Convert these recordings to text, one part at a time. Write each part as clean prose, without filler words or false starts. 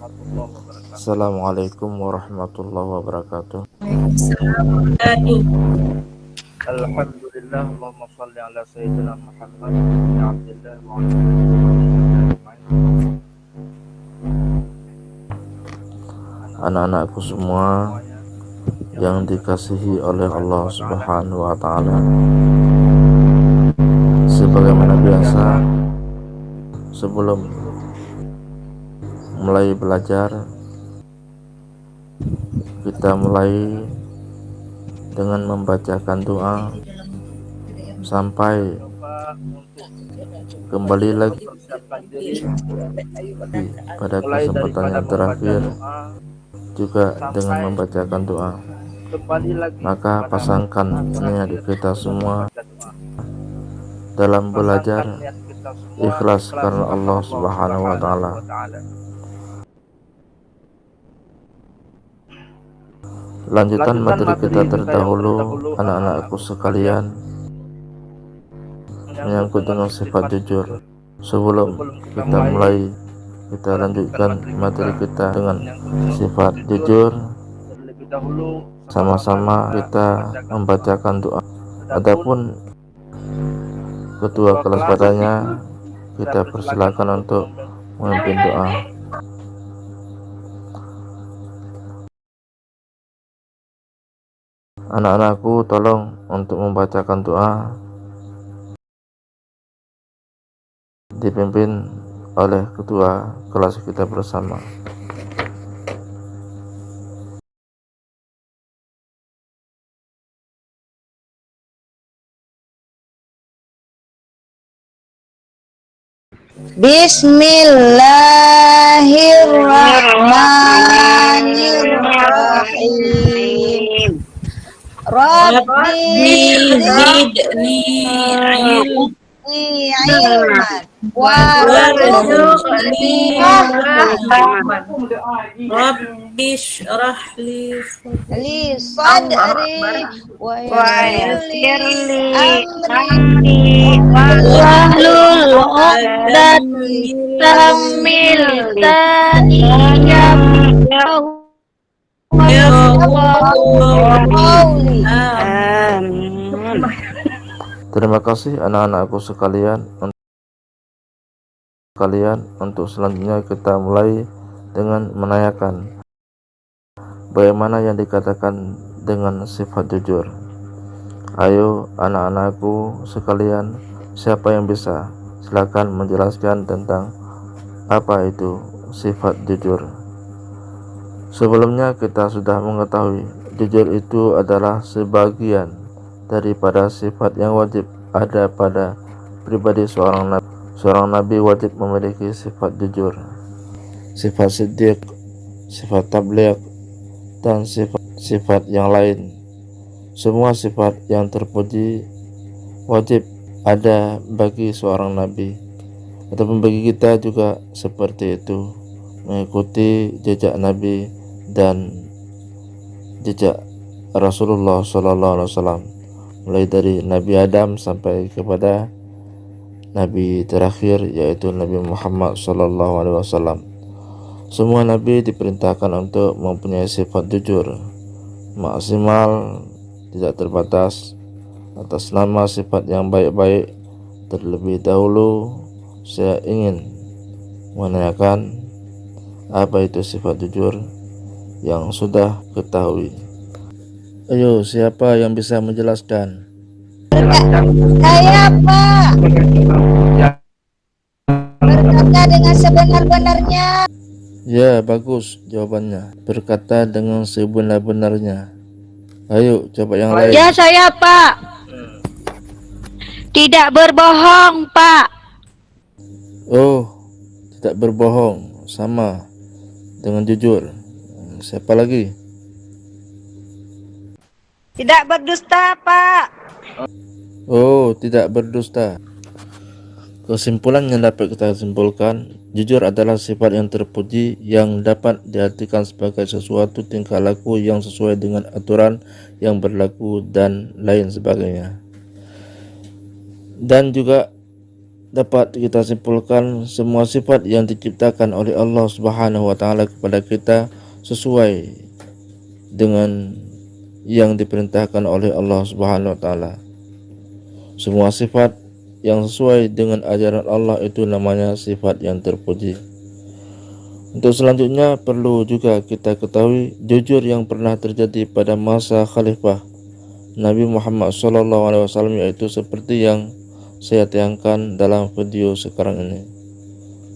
warahmatullahi wabarakatuh. Assalamualaikum warahmatullahi wabarakatuh. Alhamdulillah, Allahumma salli ala sayyidina Muhammad bin Abdullah wa ala alihi ajma'in. Anak-anakku semua yang dikasihi oleh Allah Subhanahu wa Ta'ala, sebagaimana biasa, sebelum mulai belajar, kita mulai dengan membacakan doa sampai kembali lagi pada kesempatan yang terakhir juga dengan membacakan doa. Maka pasangkan niat kita semua dalam belajar ikhlas karena Allah Subhanahu wa Ta'ala. Lanjutan materi kita terdahulu, anak-anakku sekalian, menyangkut dengan sifat jujur. Sebelum kita mulai, kita lanjutkan materi kita dengan sifat jujur. Sama-sama kita membacakan doa. Adapun ketua kelas padanya, kita persilakan untuk memimpin doa. Anak-anakku tolong untuk membacakan doa dipimpin oleh ketua kelas kita bersama. Bismillahirrahmanirrahim. Rabbi zidni ilman warzuqni fahman. Rabbi shrah li Sadri wa yassir li amri wahlul 'uqdatam min lisani yafqahu qawli. Amin. Terima kasih anak-anakku sekalian. Untuk selanjutnya kita mulai dengan menanyakan bagaimana yang dikatakan dengan sifat jujur. Ayo anak-anakku sekalian, siapa yang bisa? Silakan menjelaskan tentang apa itu sifat jujur. Sebelumnya kita sudah mengetahui jujur itu adalah sebagian daripada sifat yang wajib ada pada pribadi seorang nabi. Seorang nabi wajib memiliki sifat jujur, sifat siddiq, sifat tabligh, dan sifat yang lain. Semua sifat yang terpuji wajib ada bagi seorang nabi, ataupun bagi kita juga seperti itu, mengikuti jejak nabi dan jejak Rasulullah SAW, mulai dari Nabi Adam sampai kepada Nabi terakhir, yaitu Nabi Muhammad SAW. Semua nabi diperintahkan untuk mempunyai sifat jujur maksimal, tidak terbatas. Atas nama sifat yang baik-baik, terlebih dahulu saya ingin menanyakan apa itu sifat jujur yang sudah ketahui. Ayo, siapa yang bisa menjelaskan? Saya, Pak. Berkata dengan sebenar-benarnya. Ya, bagus jawabannya. Berkata dengan sebenar-benarnya. Ayo, coba yang lain. Ya, saya, Pak. Tidak berbohong, Pak. Oh, tidak berbohong, sama dengan jujur. Siapa lagi? Tidak berdusta, Pak. Oh, tidak berdusta. Kesimpulan yang dapat kita simpulkan, jujur adalah sifat yang terpuji yang dapat diartikan sebagai sesuatu tingkah laku yang sesuai dengan aturan yang berlaku dan lain sebagainya. Dan juga dapat kita simpulkan semua sifat yang diciptakan oleh Allah Subhanahu wa taala kepada kita sesuai dengan yang diperintahkan oleh Allah Subhanahu wa taala. Semua sifat yang sesuai dengan ajaran Allah itu namanya sifat yang terpuji. Untuk selanjutnya perlu juga kita ketahui jujur yang pernah terjadi pada masa Khalifah Nabi Muhammad SAW, yaitu seperti yang saya tayangkan dalam video sekarang ini.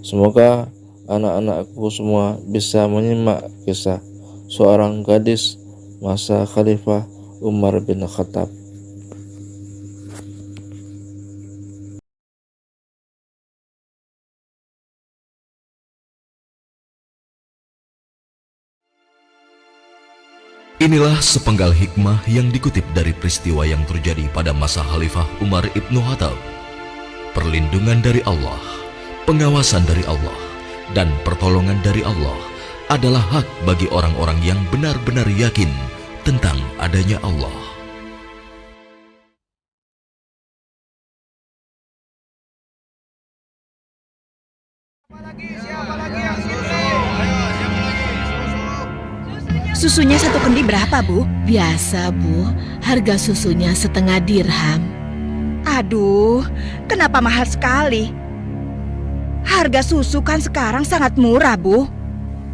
Semoga anak-anakku semua bisa menyimak kisah seorang gadis masa Khalifah Umar bin Khattab. Inilah sepenggal hikmah yang dikutip dari peristiwa yang terjadi pada masa Khalifah Umar ibnu Khattab. Perlindungan dari Allah, pengawasan dari Allah, dan pertolongan dari Allah adalah hak bagi orang-orang yang benar-benar yakin tentang adanya Allah. Susunya satu kendi berapa, Bu? Biasa, Bu. Harga susunya 1/2 dirham. Aduh, kenapa mahal sekali? Harga susu kan sekarang sangat murah, Bu.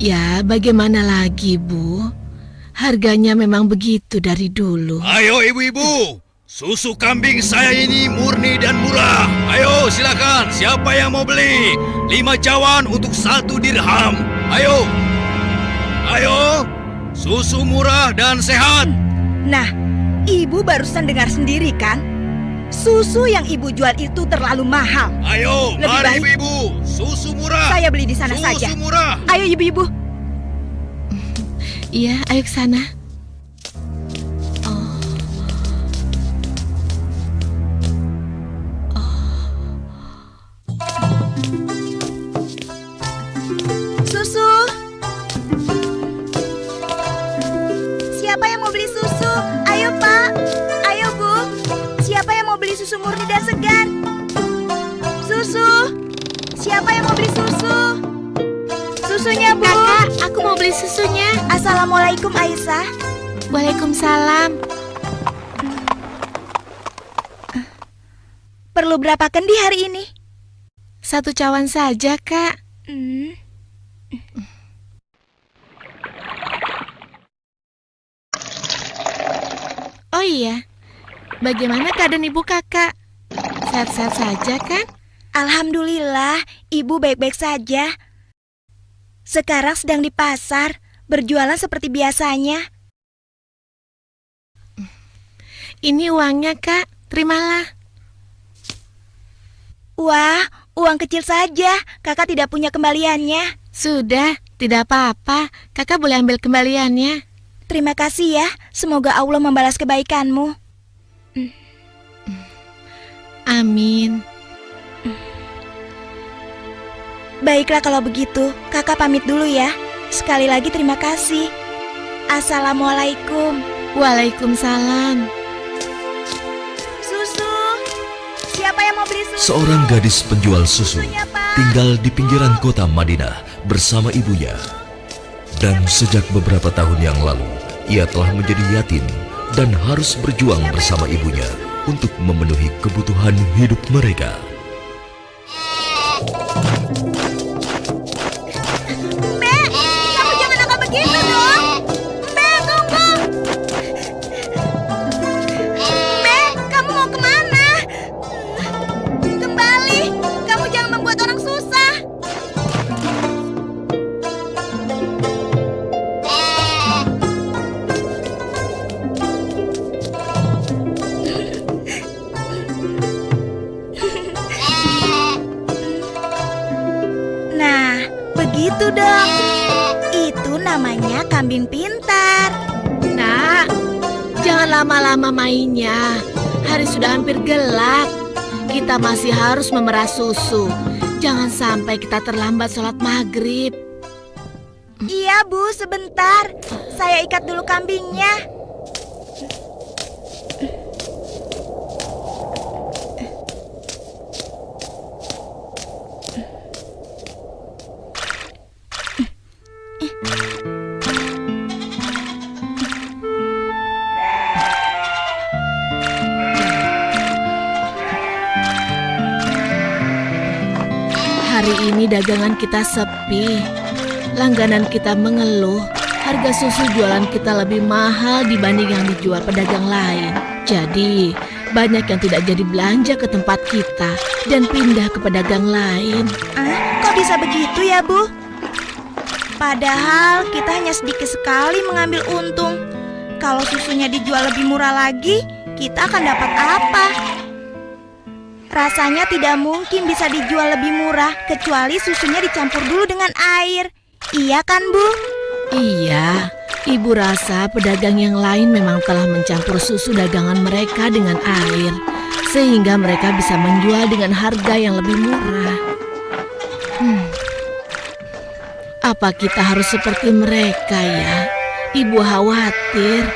Ya, bagaimana lagi, Bu? Harganya memang begitu dari dulu. Ayo ibu-ibu, susu kambing saya ini murni dan murah. Ayo silakan, siapa yang mau beli? 5 cawan untuk 1 dirham. Ayo, ayo, susu murah dan sehat. Nah, Ibu barusan dengar sendiri kan? Susu yang Ibu jual itu terlalu mahal. Ayo, Lebih mari baik ibu-ibu, susu murah. saya beli di sana saja. Susu murah. Ayo ibu-ibu. Iya, ayo ke sana. Susu. Siapa yang mau beli susu? Ayo, Pak. Ayo, Bu. Siapa yang mau beli susu murni dan segar? Susu. Siapa yang mau beli susu? Susunya, Bu. Kakak, aku mau beli susunya. Assalamualaikum, Aisyah. Waalaikumsalam. Perlu berapa kendi hari ini? 1 cawan saja, Kak. Oh iya, bagaimana keadaan ibu kakak? Sehat-sehat saja kan? Alhamdulillah, Ibu baik-baik saja. Sekarang sedang di pasar, berjualan seperti biasanya. Ini uangnya, Kak. Terimalah. Wah, uang kecil saja. Kakak tidak punya kembaliannya. Sudah, tidak apa-apa. Kakak boleh ambil kembaliannya. Terima kasih ya. Semoga Allah membalas kebaikanmu. Amin. Baiklah kalau begitu, kakak pamit dulu ya. Sekali lagi terima kasih. Assalamualaikum. Waalaikumsalam. Susu. Siapa yang mau beli susu? Seorang gadis penjual susu Susunya, Pak. tinggal di pinggiran kota Madinah bersama ibunya. Dan sejak beberapa tahun yang lalu, ia telah menjadi yatim dan harus berjuang bersama ibunya untuk memenuhi kebutuhan hidup mereka. Mbak, kamu jangan nakal begitu dong. Mbak, tunggu. Mbak, kamu mau kemana? Kembali, kamu jangan membuat orang susah. Nah, begitu dong. Itu namanya kambing pintar. Nak, jangan lama-lama mainnya. Hari sudah hampir gelap. Kita masih harus memerah susu. Jangan sampai kita terlambat sholat maghrib. Iya, Bu, sebentar. Saya ikat dulu kambingnya. Hari ini dagangan kita sepi. Langganan kita mengeluh. Harga susu jualan kita lebih mahal dibanding yang dijual pedagang lain. Jadi, banyak yang tidak jadi belanja ke tempat kita dan pindah ke pedagang lain. Kok bisa begitu ya, Bu? Padahal kita hanya sedikit sekali mengambil untung. Kalau susunya dijual lebih murah lagi, kita akan dapat apa? Rasanya tidak mungkin bisa dijual lebih murah kecuali susunya dicampur dulu dengan air. Iya kan, Bu? Iya, Ibu rasa pedagang yang lain memang telah mencampur susu dagangan mereka dengan air, sehingga mereka bisa menjual dengan harga yang lebih murah. Apa kita harus seperti mereka ya? Ibu khawatir.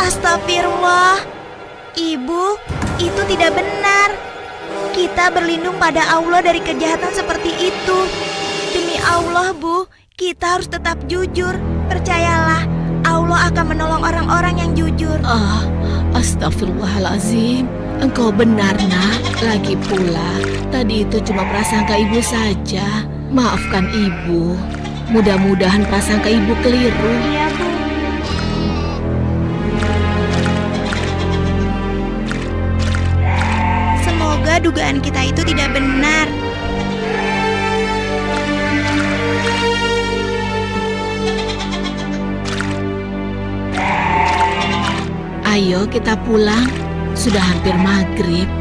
Astagfirullah. Ibu, itu tidak benar. Kita berlindung pada Allah dari kejahatan seperti itu. Demi Allah, Bu, kita harus tetap jujur. Percayalah, Allah akan menolong orang-orang yang jujur. Astagfirullahalazim. Engkau benar, Nak. Lagi pula, tadi itu cuma prasangka Ibu saja. Maafkan Ibu. Mudah-mudahan prasangka Ibu keliru. Iya, Bu. Semoga dugaan kita itu tidak benar. Ayo kita pulang. Sudah hampir maghrib.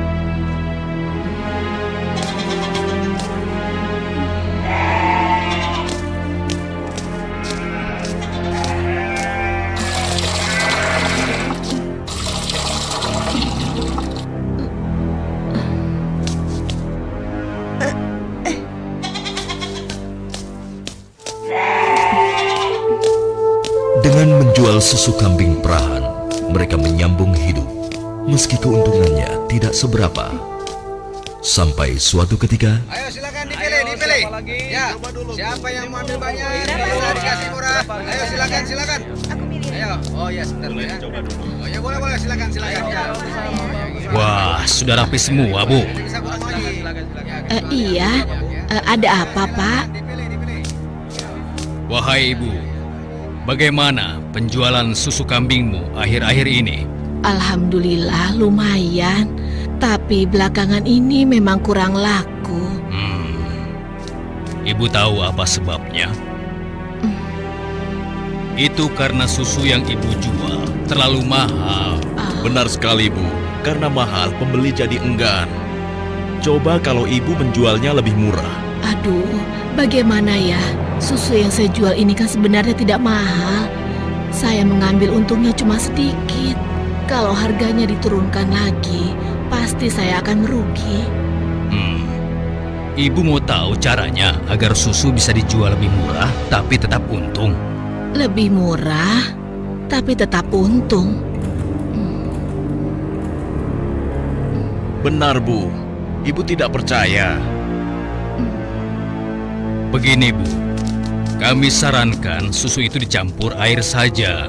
Dengan menjual susu kambing perahan, mereka menyambung hidup, meski keuntungannya tidak seberapa. Sampai suatu ketika, Ayo silakan dipilih. Ya, siapa yang mau ambil banyak? Bisa dikasih murah. Ayo silakan. Aku milih. Ayo, oh ya sebentar ya. Oh ya boleh silakan ya. Wah, sudah rapi semua, Bu. Bisa gua lagi. Iya, ada apa, Pak? Wahai Ibu, bagaimana penjualan susu kambingmu akhir-akhir ini? Alhamdulillah lumayan, tapi belakangan ini memang kurang laku. Ibu tahu apa sebabnya? Itu karena susu yang Ibu jual terlalu mahal. Benar sekali, Bu. Karena mahal, pembeli jadi enggan. Coba kalau Ibu menjualnya lebih murah. Aduh, bagaimana ya? Susu yang saya jual ini kan sebenarnya tidak mahal. Saya mengambil untungnya cuma sedikit. Kalau harganya diturunkan lagi, pasti saya akan merugi. Ibu mau tahu caranya agar susu bisa dijual lebih murah tapi tetap untung? Lebih murah, tapi tetap untung. Benar, Bu. Ibu tidak percaya. Begini, Bu. Kami sarankan susu itu dicampur air saja.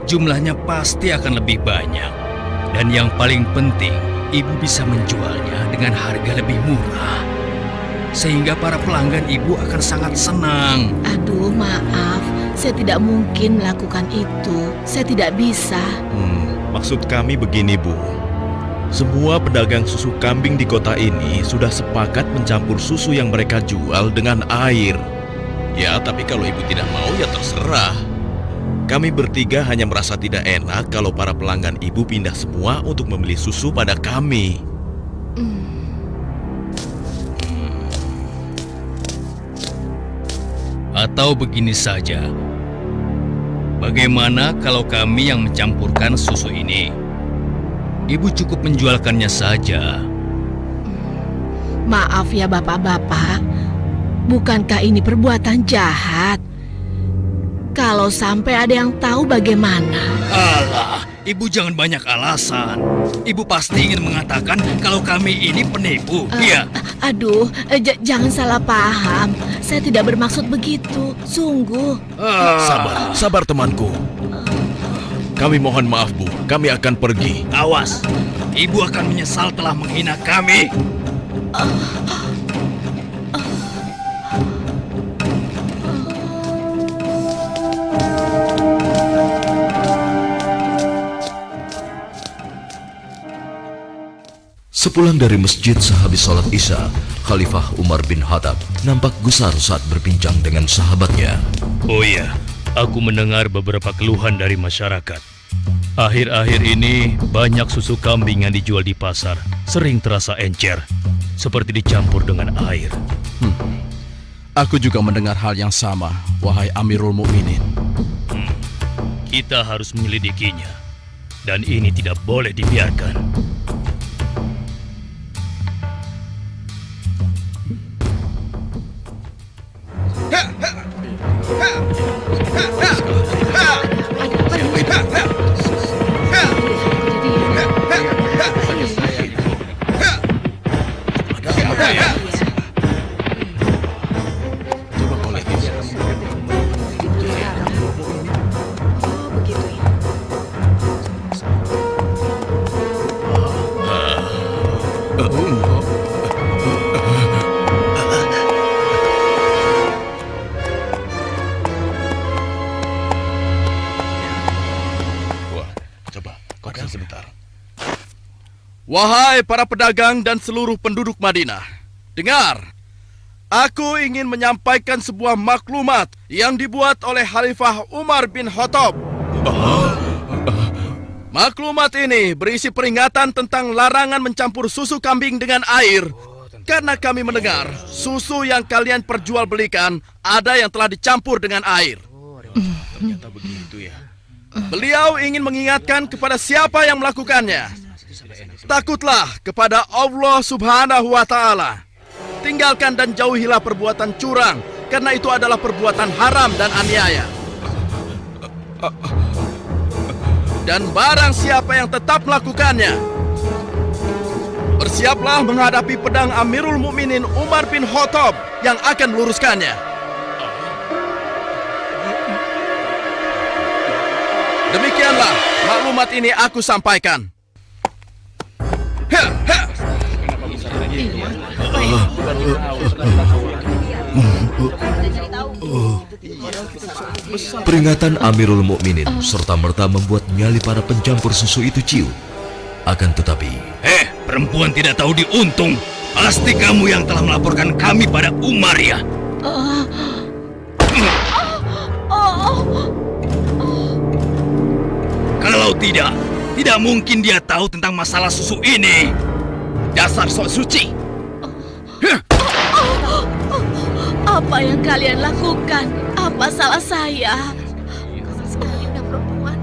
Jumlahnya pasti akan lebih banyak. Dan yang paling penting, Ibu bisa menjualnya dengan harga lebih murah. Sehingga para pelanggan Ibu akan sangat senang. Aduh, maaf. Saya tidak mungkin melakukan itu. Saya tidak bisa. Maksud kami begini, Bu. Semua pedagang susu kambing di kota ini sudah sepakat mencampur susu yang mereka jual dengan air. Ya, tapi kalau Ibu tidak mau, ya terserah. Kami bertiga hanya merasa tidak enak kalau para pelanggan Ibu pindah semua untuk membeli susu pada kami. Atau begini saja, bagaimana kalau kami yang mencampurkan susu ini? Ibu cukup menjualkannya saja. Maaf ya bapak-bapak, bukankah ini perbuatan jahat? Kalau sampai ada yang tahu bagaimana? Alah, Ibu jangan banyak alasan. Ibu pasti ingin mengatakan kalau kami ini penipu. Iya. Aduh, jangan salah paham. Saya tidak bermaksud begitu. Sungguh. Sabar temanku. Kami mohon maaf, Bu. Kami akan pergi. Awas. Ibu akan menyesal telah menghina kami. Sepulang dari masjid sehabis sholat Isya, Khalifah Umar bin Khattab nampak gusar saat berbincang dengan sahabatnya. Oh iya, aku mendengar beberapa keluhan dari masyarakat. Akhir-akhir ini banyak susu kambing yang dijual di pasar sering terasa encer, seperti dicampur dengan air. Aku juga mendengar hal yang sama, wahai Amirul Mukminin. Kita harus menyelidikinya, dan ini tidak boleh dibiarkan. Wahai para pedagang dan seluruh penduduk Madinah, dengar, aku ingin menyampaikan sebuah maklumat yang dibuat oleh Khalifah Umar bin Khattab. Maklumat ini berisi peringatan tentang larangan mencampur susu kambing dengan air, karena kami mendengar susu yang kalian perjualbelikan ada yang telah dicampur dengan air. Ternyata begitu ya. Beliau ingin mengingatkan kepada siapa yang melakukannya. Takutlah kepada Allah Subhanahu wa Ta'ala. Tinggalkan dan jauhilah perbuatan curang, karena itu adalah perbuatan haram dan aniaya. Dan barang siapa yang tetap melakukannya, bersiaplah menghadapi pedang Amirul Mukminin Umar bin Khattab yang akan meluruskannya. Demikianlah maklumat ini aku sampaikan. Peringatan Amirul Mukminin serta-merta membuat nyali para pencampur susu itu ciut. Akan tetapi, Perempuan tidak tahu diuntung. Pasti kamu yang telah melaporkan kami pada Umar ya. Kalau tidak mungkin dia tahu tentang masalah susu ini. Dasar sok suci. Apa yang kalian lakukan? Apa salah saya? Kasar sekali budak perempuan.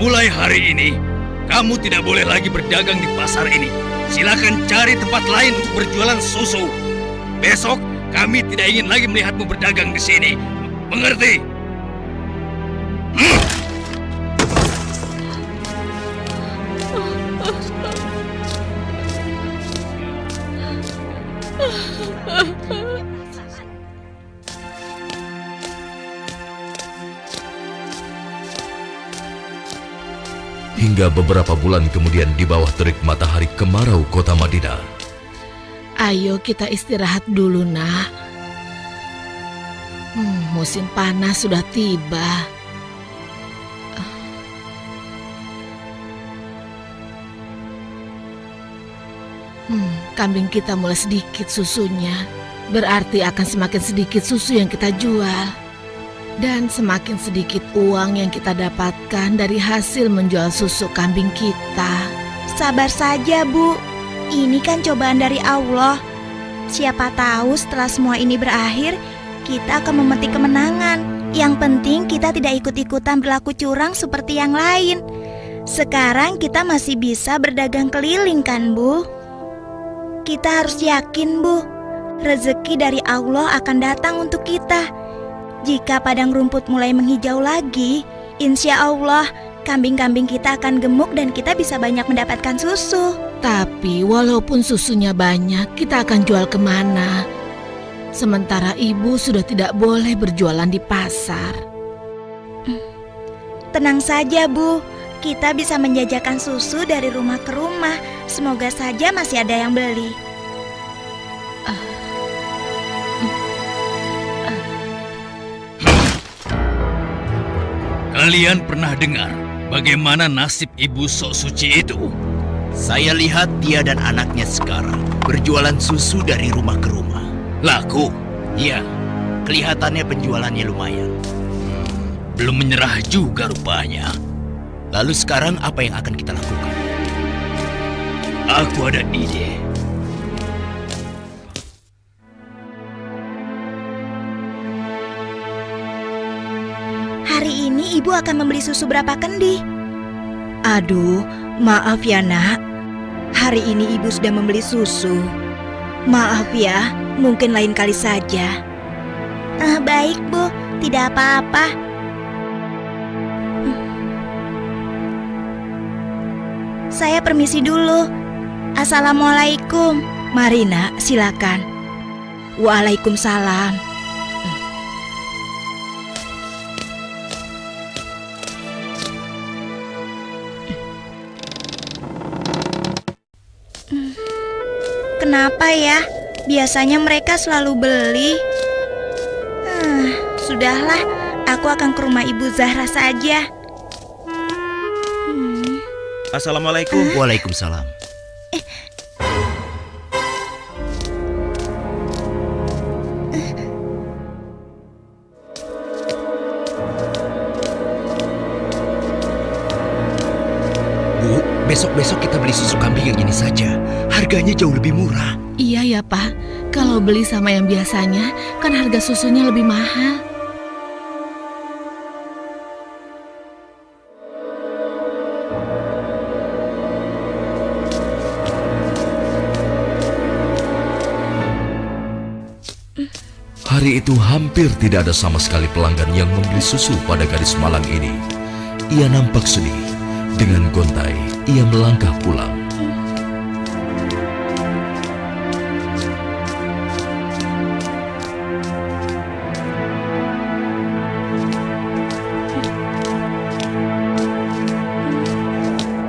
Mulai hari ini, kamu tidak boleh lagi berdagang di pasar ini. Silakan cari tempat lain untuk berjualan susu. Besok, kami tidak ingin lagi melihatmu berdagang di sini. Mengerti? hingga beberapa bulan kemudian di bawah terik matahari kemarau kota Madinah. Ayo kita istirahat dulu, Nak. Musim panas sudah tiba. Kambing kita mulai sedikit susunya. Berarti akan semakin sedikit susu yang kita jual. Dan semakin sedikit uang yang kita dapatkan dari hasil menjual susu kambing kita. Sabar saja, Bu. Ini kan cobaan dari Allah. Siapa tahu setelah semua ini berakhir, kita akan memetik kemenangan. Yang penting kita tidak ikut-ikutan berlaku curang seperti yang lain. Sekarang kita masih bisa berdagang keliling kan, Bu? Kita harus yakin, Bu, rezeki dari Allah akan datang untuk kita. Jika padang rumput mulai menghijau lagi, insya Allah kambing-kambing kita akan gemuk dan kita bisa banyak mendapatkan susu. Tapi walaupun susunya banyak, kita akan jual kemana? Sementara ibu sudah tidak boleh berjualan di pasar. Tenang saja, Bu. Kita bisa menjajakan susu dari rumah ke rumah. Semoga saja masih ada yang beli. Kalian pernah dengar bagaimana nasib ibu sok suci itu? Saya lihat dia dan anaknya sekarang berjualan susu dari rumah ke rumah. Laku? Iya, kelihatannya penjualannya lumayan. Belum menyerah juga rupanya. Lalu sekarang apa yang akan kita lakukan? Aku ada ide. Hari ini ibu akan membeli susu berapa kendi? Aduh, maaf ya nak. Hari ini ibu sudah membeli susu. Maaf ya, mungkin lain kali saja. Baik, Bu. Tidak apa-apa. Saya permisi dulu. Assalamualaikum. Mari nak, silakan. Waalaikumsalam. Kenapa ya? Biasanya mereka selalu beli. Sudahlah, aku akan ke rumah Ibu Zahra saja. Assalamualaikum. Waalaikumsalam. Bu, besok-besok kita beli susu kambing yang ini saja. Harganya jauh lebih murah. Iya ya, Pak. Kalau beli sama yang biasanya, kan harga susunya lebih mahal. Hari itu hampir tidak ada sama sekali pelanggan yang membeli susu pada gadis malang ini. Ia nampak sedih. Dengan gontai, ia melangkah pulang.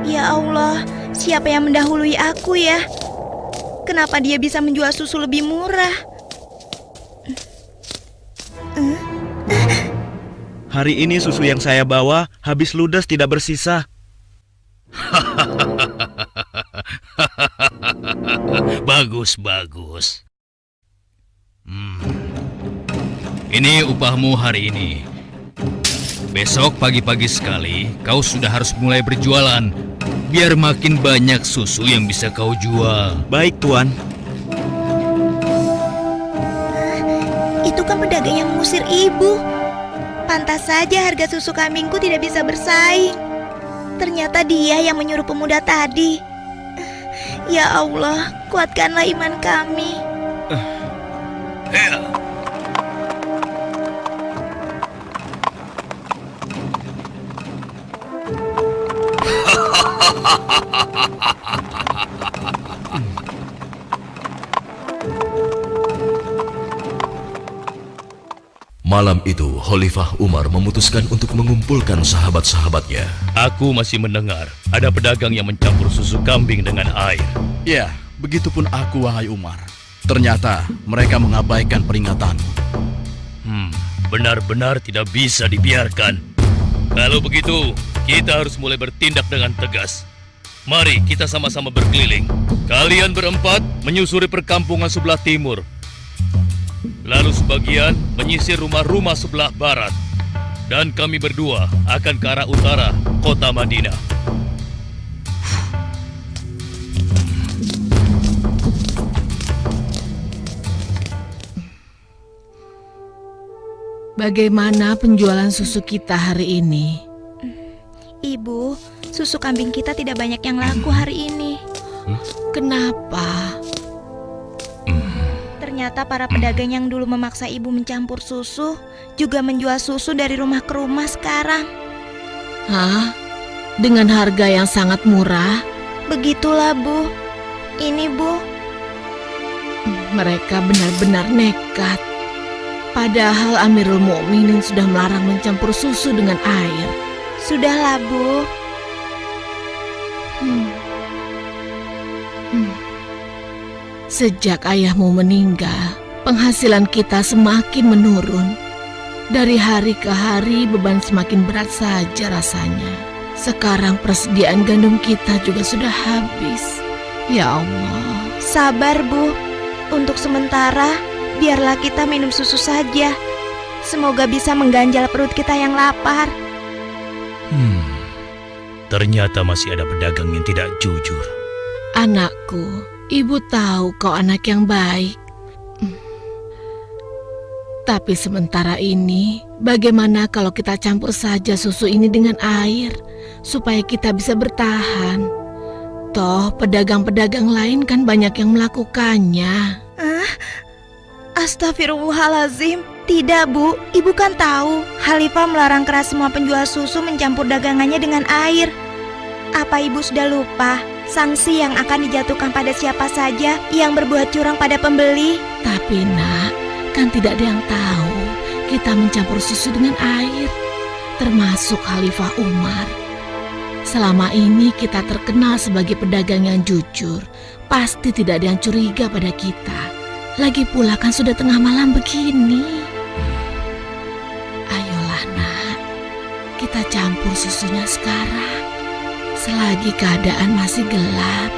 Ya Allah, siapa yang mendahului aku ya? Kenapa dia bisa menjual susu lebih murah? Hari ini susu yang saya bawa habis ludes tidak bersisa. Bagus, bagus. Ini upahmu hari ini. Besok pagi-pagi sekali kau sudah harus mulai berjualan, biar makin banyak susu yang bisa kau jual. Baik, Tuan. Itu kan pedagang yang mengusir ibu. Pantas saja harga susu kambingku tidak bisa bersaing. Ternyata dia yang menyuruh pemuda tadi. Ya Allah, kuatkanlah iman kami. Malam itu, Khalifah Umar memutuskan untuk mengumpulkan sahabat-sahabatnya. Aku masih mendengar ada pedagang yang mencampur susu kambing dengan air. Ya, begitupun aku, wahai Umar. Ternyata mereka mengabaikan peringatanmu. Benar-benar tidak bisa dibiarkan. Kalau begitu, kita harus mulai bertindak dengan tegas. Mari kita sama-sama berkeliling. Kalian berempat menyusuri perkampungan sebelah timur. Lalu sebagian menyisir rumah-rumah sebelah barat. Dan kami berdua akan ke arah utara, kota Madinah. bagaimana penjualan susu kita hari ini? Ibu, susu kambing kita tidak banyak yang laku hari ini. Kenapa? Ternyata para pedagang yang dulu memaksa ibu mencampur susu juga menjual susu dari rumah ke rumah sekarang. Hah? Dengan harga yang sangat murah? Begitulah, Bu. Ini, Bu. Mereka benar-benar nekat. Padahal Amirul Mukminin sudah melarang mencampur susu dengan air. Sudahlah, Bu. Sejak ayahmu meninggal, penghasilan kita semakin menurun. Dari hari ke hari beban semakin berat saja rasanya. Sekarang persediaan gandum kita juga sudah habis. Ya Allah. Sabar, Bu. Untuk sementara, biarlah kita minum susu saja. Semoga bisa mengganjal perut kita yang lapar. Ternyata masih ada pedagang yang tidak jujur. Anakku, ibu tahu kau anak yang baik. Tapi sementara ini, bagaimana kalau kita campur saja susu ini dengan air, supaya kita bisa bertahan? Toh, pedagang-pedagang lain kan banyak yang melakukannya. Astagfirullahalazim. Tidak, Bu. Ibu kan tahu, Khalifah melarang keras semua penjual susu mencampur dagangannya dengan air. Apa ibu sudah lupa sanksi yang akan dijatuhkan pada siapa saja yang berbuat curang pada pembeli? Tapi nak, kan tidak ada yang tahu kita mencampur susu dengan air, termasuk Khalifah Umar. Selama ini kita terkenal sebagai pedagang yang jujur. Pasti tidak ada yang curiga pada kita. Lagi pula kan sudah tengah malam begini. Ayolah nak, kita campur susunya sekarang. Selagi keadaan masih gelap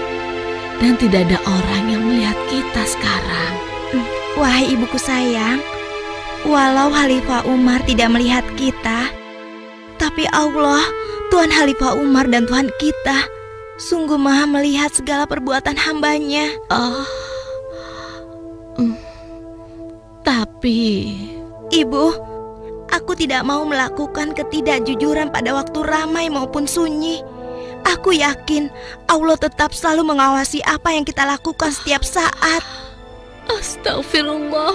dan tidak ada orang yang melihat kita sekarang. Wahai ibuku sayang, walau Khalifah Umar tidak melihat kita, tapi Allah, Tuhan Khalifah Umar dan Tuhan kita, sungguh maha melihat segala perbuatan hambanya. Tapi Ibu, aku tidak mau melakukan ketidakjujuran pada waktu ramai maupun sunyi. Aku yakin Allah tetap selalu mengawasi apa yang kita lakukan setiap saat. Astagfirullah,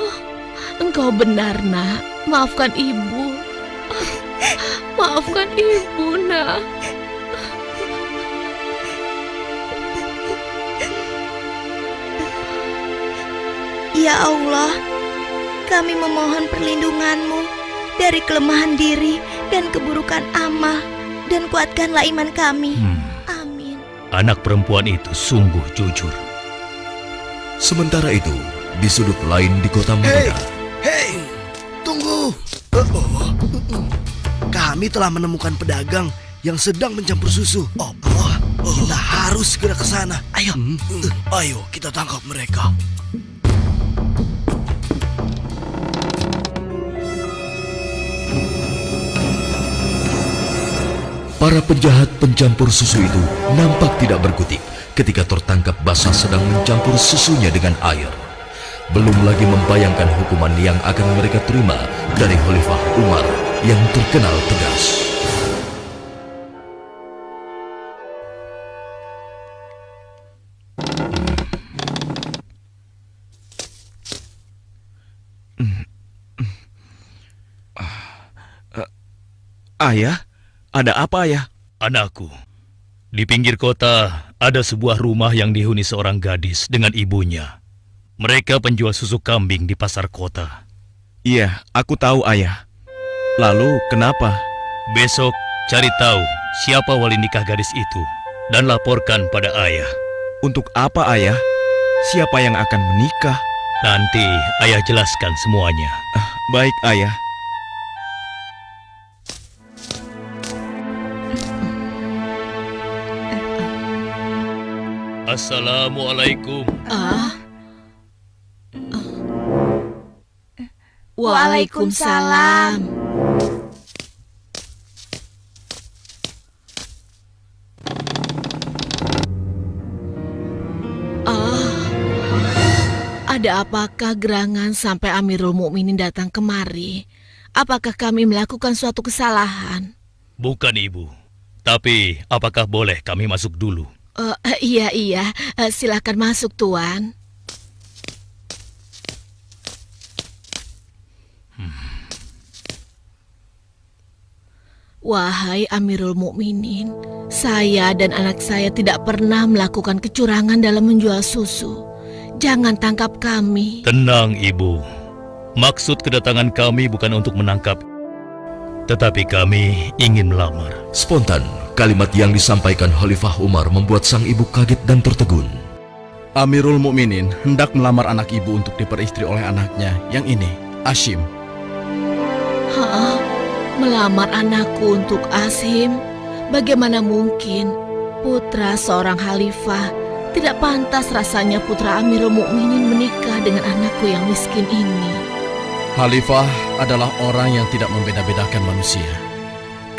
engkau benar nak. Maafkan ibu. Maafkan ibu nak. Ya Allah, kami memohon perlindungan-Mu dari kelemahan diri dan keburukan amal, dan kuatkanlah iman kami. Amin. Anak perempuan itu sungguh jujur. Sementara itu, di sudut lain di kota Madinah. Hei, tunggu. Kami telah menemukan pedagang yang sedang mencampur susu. Kita harus segera ke sana. Ayo, ayo kita tangkap mereka. Para penjahat pencampur susu itu nampak tidak berkutik ketika tertangkap basah sedang mencampur susunya dengan air. Belum lagi membayangkan hukuman yang akan mereka terima dari Khalifah Umar yang terkenal tegas. Ayah? Ada apa ya? Anakku, di pinggir kota ada sebuah rumah yang dihuni seorang gadis dengan ibunya. Mereka penjual susu kambing di pasar kota. Iya, aku tahu ayah. Lalu kenapa? Besok cari tahu siapa wali nikah gadis itu dan laporkan pada ayah. Untuk apa ayah? Siapa yang akan menikah? Nanti ayah jelaskan semuanya. Baik ayah. Assalamualaikum. Waalaikumsalam. Ada apakah gerangan sampai Amirul Mukminin datang kemari? Apakah kami melakukan suatu kesalahan? Bukan, Ibu. Tapi, apakah boleh kami masuk dulu? Iya, silakan masuk, Tuan. Wahai Amirul Mukminin, saya dan anak saya tidak pernah melakukan kecurangan dalam menjual susu. Jangan tangkap kami. Tenang, Ibu. Maksud kedatangan kami bukan untuk menangkap, tetapi kami ingin melamar. Spontan, kalimat yang disampaikan Khalifah Umar membuat sang ibu kaget dan tertegun. Amirul Mukminin hendak melamar anak ibu untuk diperistri oleh anaknya yang ini, Ashim. Hah? Melamar anakku untuk Ashim? Bagaimana mungkin? Putra seorang khalifah. Tidak pantas rasanya putra Amirul Mukminin menikah dengan anakku yang miskin ini. Khalifah adalah orang yang tidak membeda-bedakan manusia.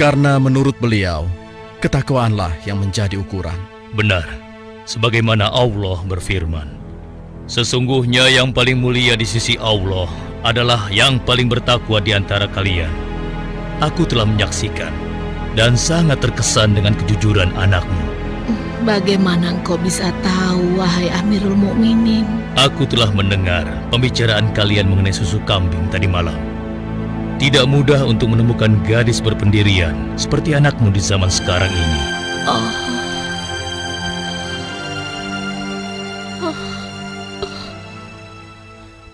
Karena menurut beliau, ketakwaanlah yang menjadi ukuran. Benar, sebagaimana Allah berfirman, sesungguhnya yang paling mulia di sisi Allah adalah yang paling bertakwa di antara kalian. Aku telah menyaksikan dan sangat terkesan dengan kejujuran anakmu. Bagaimana engkau bisa tahu, wahai Amirul Mukminin? Aku telah mendengar pembicaraan kalian mengenai susu kambing tadi malam. Tidak mudah untuk menemukan gadis berpendirian seperti anakmu di zaman sekarang ini.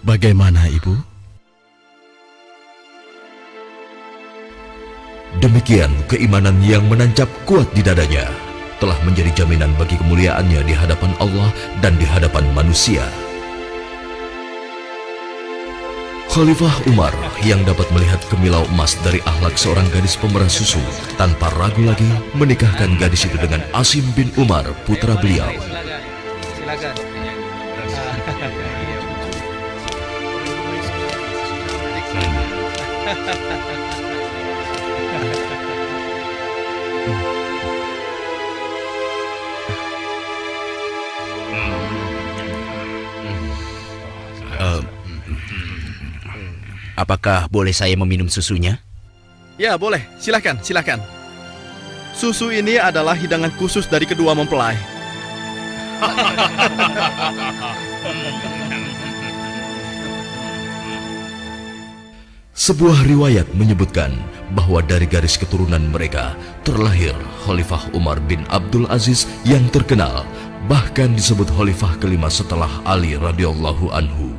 Bagaimana, Ibu? Demikian keimanan yang menancap kuat di dadanya telah menjadi jaminan bagi kemuliaannya di hadapan Allah dan di hadapan manusia. Khalifah Umar yang dapat melihat kemilau emas dari akhlak seorang gadis pemerah susu tanpa ragu lagi menikahkan gadis itu dengan Ashim bin Umar, putra beliau. Silakan. Apakah boleh saya meminum susunya? Ya, boleh. Silakan. Susu ini adalah hidangan khusus dari kedua mempelai. Sebuah riwayat menyebutkan bahwa dari garis keturunan mereka terlahir Khalifah Umar bin Abdul Aziz yang terkenal, bahkan disebut khalifah kelima setelah Ali radhiyallahu anhu.